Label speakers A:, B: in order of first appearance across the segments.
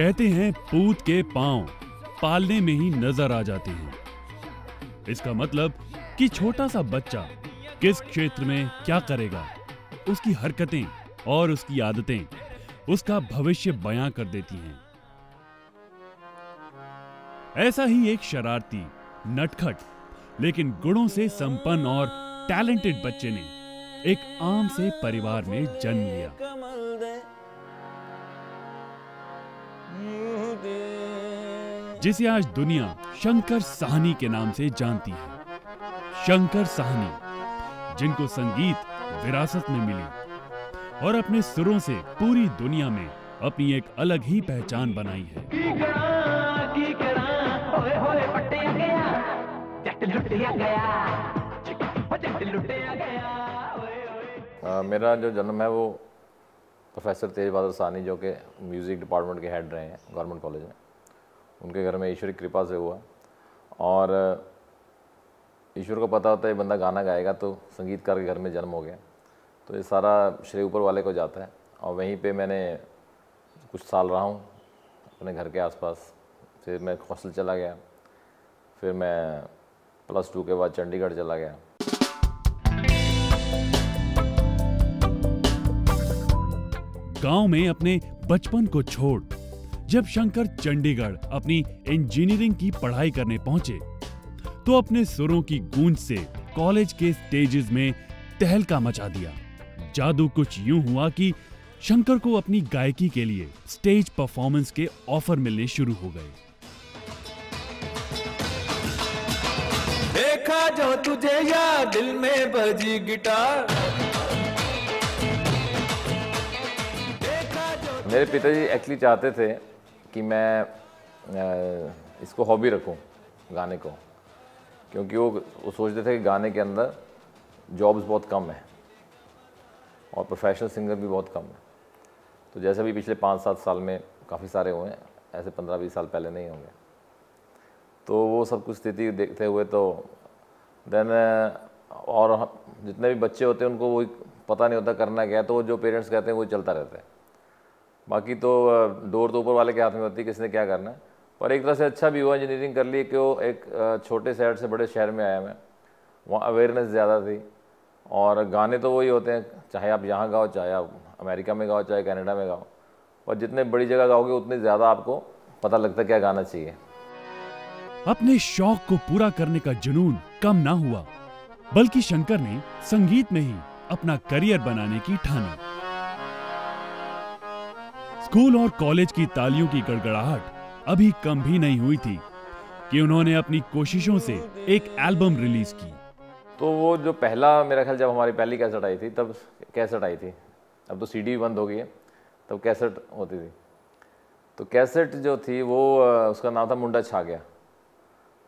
A: कहते हैं पूत के पांव पालने में ही नजर आ जाते हैं। इसका मतलब कि छोटा सा बच्चा किस क्षेत्र में क्या करेगा, उसकी हरकतें और उसकी आदतें उसका भविष्य बयां कर देती हैं। ऐसा ही एक शरारती, नटखट लेकिन गुणों से संपन्न और टैलेंटेड बच्चे ने एक आम से परिवार में जन्म लिया। जिसे आज दुनिया शंकर साहनी के नाम से जानती है। शंकर साहनी, जिनको संगीत विरासत में मिली और अपने सुरों से पूरी दुनिया में अपनी एक अलग ही पहचान बनाई है।
B: मेरा जो जन्म है वो प्रोफेसर तेज बहादुर साहनी, जो कि म्यूज़िक डिपार्टमेंट के हेड रहे हैं गवर्नमेंट कॉलेज में, उनके घर में ईश्वरी कृपा से हुआ। और ईश्वर को पता होता है ये बंदा गाना गाएगा, तो संगीतकार के घर में जन्म हो गया। तो ये सारा श्रेय ऊपर वाले को जाता है। और वहीं पे मैंने कुछ साल रहा हूँ अपने घर के आसपास। फिर मैं हॉस्टल चला गया, फिर मैं +2 के बाद चंडीगढ़ चला गया।
A: गांव में अपने बचपन को छोड़ जब शंकर चंडीगढ़ अपनी इंजीनियरिंग की पढ़ाई करने पहुंचे, तो अपने सुरों की गूंज से कॉलेज के स्टेजेस में तहलका मचा दिया। जादू कुछ यूं हुआ कि शंकर को अपनी गायकी के लिए स्टेज परफॉर्मेंस के ऑफर मिलने शुरू हो गए।
C: देखा जो तुझे या दिल में बजी गिटार।
B: मेरे पिताजी एक्चुअली चाहते थे कि मैं इसको हॉबी रखूं, गाने को, क्योंकि वो सोचते थे कि गाने के अंदर जॉब्स बहुत कम है और प्रोफेशनल सिंगर भी बहुत कम है। तो जैसे भी पिछले 5-7 साल में काफ़ी सारे हुए हैं, ऐसे 15-20 साल पहले नहीं होंगे। तो वो सब कुछ स्थिति देखते हुए तो देन और जितने भी बच्चे होते हैं उनको वो पता नहीं होता करना क्या है, तो जो पेरेंट्स कहते हैं वो चलता रहता है। बाकी तो डोर तो ऊपर वाले के हाथ में होती है, किसने क्या करना है। पर एक तरह से अच्छा भी हुआ इंजीनियरिंग कर ली कि वो एक छोटे शहर से बड़े शहर में आया मैं, वहाँ अवेयरनेस ज़्यादा थी। और गाने तो वही होते हैं, चाहे आप यहाँ गाओ, चाहे आप अमेरिका में गाओ, चाहे कनाडा में गाओ, पर जितने बड़ी जगह गाओगे उतने ज़्यादा आपको पता लगता है क्या गाना चाहिए।
A: अपने शौक को पूरा करने का जुनून कम ना हुआ, बल्कि शंकर ने संगीत में ही अपना करियर बनाने की ठानी। स्कूल और कॉलेज की तालियों की गड़गड़ाहट अभी कम भी नहीं हुई थी कि उन्होंने अपनी कोशिशों से एक एल्बम रिलीज की।
B: तो वो जो पहला, मेरा ख्याल जब हमारी पहली कैसेट आई थी, तब कैसेट आई थी, अब तो सीडी बंद हो गई है, तब कैसेट होती थी। तो कैसेट जो थी वो उसका नाम था मुंडा छा गया।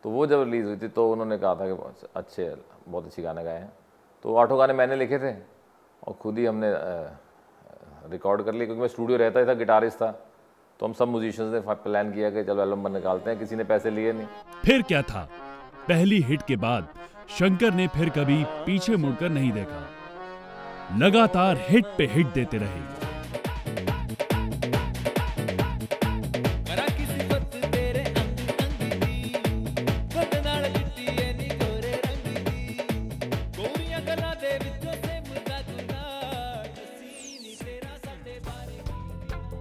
B: तो वो जब रिलीज़ हुई थी तो उन्होंने कहा था कि बहुत अच्छी गाने गाए हैं। तो 8 गाने मैंने लिखे थे और खुद ही हमने रिकॉर्ड कर लिया, क्योंकि मैं स्टूडियो रहता था, गिटारिस्ट था। तो हम सब म्यूजिशियंस ने प्लान किया कि चलो एल्बम निकालते हैं, किसी ने पैसे लिए नहीं।
A: फिर क्या था, पहली हिट के बाद शंकर ने फिर कभी पीछे मुड़कर नहीं देखा, लगातार हिट पे हिट देते रहे।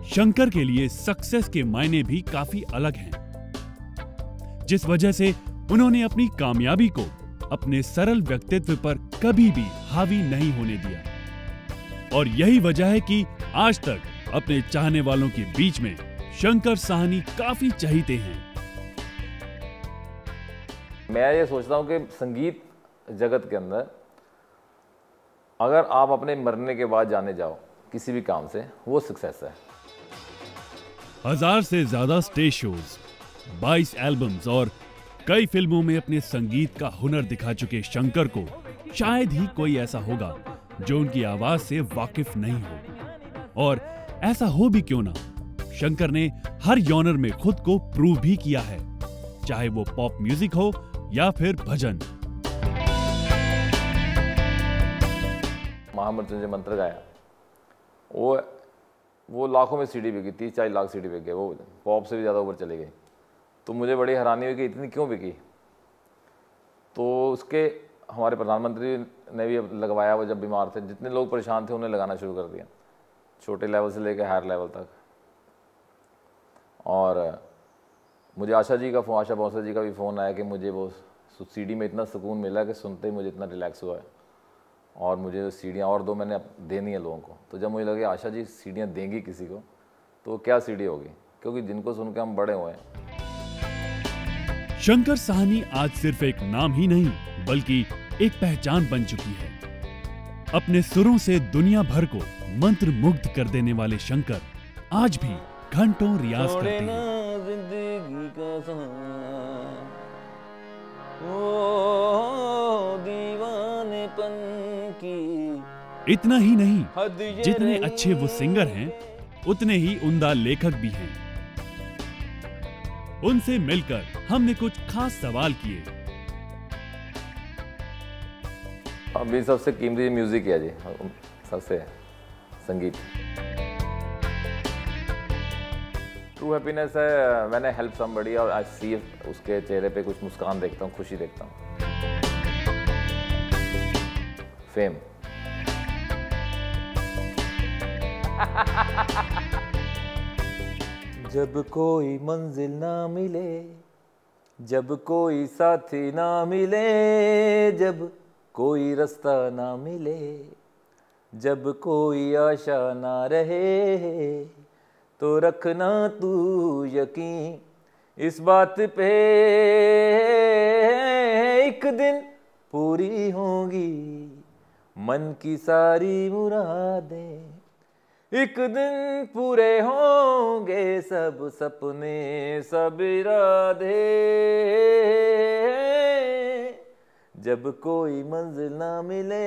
A: शंकर के लिए सक्सेस के मायने भी काफी अलग हैं, जिस वजह से उन्होंने अपनी कामयाबी को अपने सरल व्यक्तित्व पर कभी भी हावी नहीं होने दिया। और यही वजह है कि आज तक अपने चाहने वालों के बीच में शंकर साहनी काफी चहीते हैं।
B: मैं ये सोचता हूँ कि संगीत जगत के अंदर अगर आप अपने मरने के बाद जाने जाओ किसी भी काम से, वो सक्सेस है।
A: 1000 से ज्यादा स्टेज शोज, 22 एल्बम्स और कई फिल्मों में अपने संगीत का हुनर दिखा चुके शंकर को शायद ही कोई ऐसा होगा जो उनकी आवाज से वाकिफ नहीं हो। और ऐसा हो भी क्यों ना, शंकर ने हर जॉनर में खुद को प्रूव भी किया है, चाहे वो पॉप म्यूजिक हो या फिर भजन।
B: महामृत्युंजय मंत्र गाया, वो वो लाखों में सीडी बिकी, 30-40 लाख सीडी बिक गए, वो पॉप से भी ज़्यादा ऊपर चली गई। तो मुझे बड़ी हैरानी हुई कि इतनी क्यों बिकी। तो उसके हमारे प्रधानमंत्री ने भी लगवाया, वो जब बीमार थे, जितने लोग परेशान थे उन्हें लगाना शुरू कर दिया, छोटे लेवल से लेकर हायर लेवल तक। और मुझे आशा भोसले जी का भी फ़ोन आया कि मुझे वो सीडी में इतना सुकून मिला कि सुनते ही मुझे इतना रिलैक्स हुआ है, और मुझे सीडियाँ और 2 मैंने देनी है लोगों को। तो जब मुझे लगे आशा जी सीडियाँ देंगी किसी को, तो वो क्या सीडी होगी, क्योंकि जिनको सुन के हम बड़े हुए हैं।
A: शंकर साहनी आज सिर्फ एक नाम ही नहीं बल्कि एक पहचान बन चुकी है। अपने सुरों से दुनिया भर को मंत्र मुग्ध कर देने वाले शंकर आज भी घंटों रियाज करते हैं।
C: जिंदगी का ओ दीवानेपन की
A: इतना ही नहीं,
C: हद ये
A: जितने
C: रही।
A: अच्छे वो सिंगर हैं उतने ही उम्दा लेखक भी हैं। उनसे मिलकर हमने कुछ खास सवाल किए।
B: अभी सबसे कीमती म्यूजिक है जी, सबसे संगीत। ट्रू हैप्पीनेस है मैंने हेल्प समबडी, और आई सी उसके चेहरे पे कुछ मुस्कान देखता हूँ, खुशी देखता हूँ। फेम
C: जब कोई मंजिल ना मिले, जब कोई साथी ना मिले, जब कोई रास्ता ना मिले, जब कोई आशा ना रहे, तो रखना तू यकीन इस बात पे, एक दिन पूरी होंगी मन की सारी मुरादें, एक दिन पूरे होंगे सब सपने सब इरादे, जब कोई मंजिल ना मिले।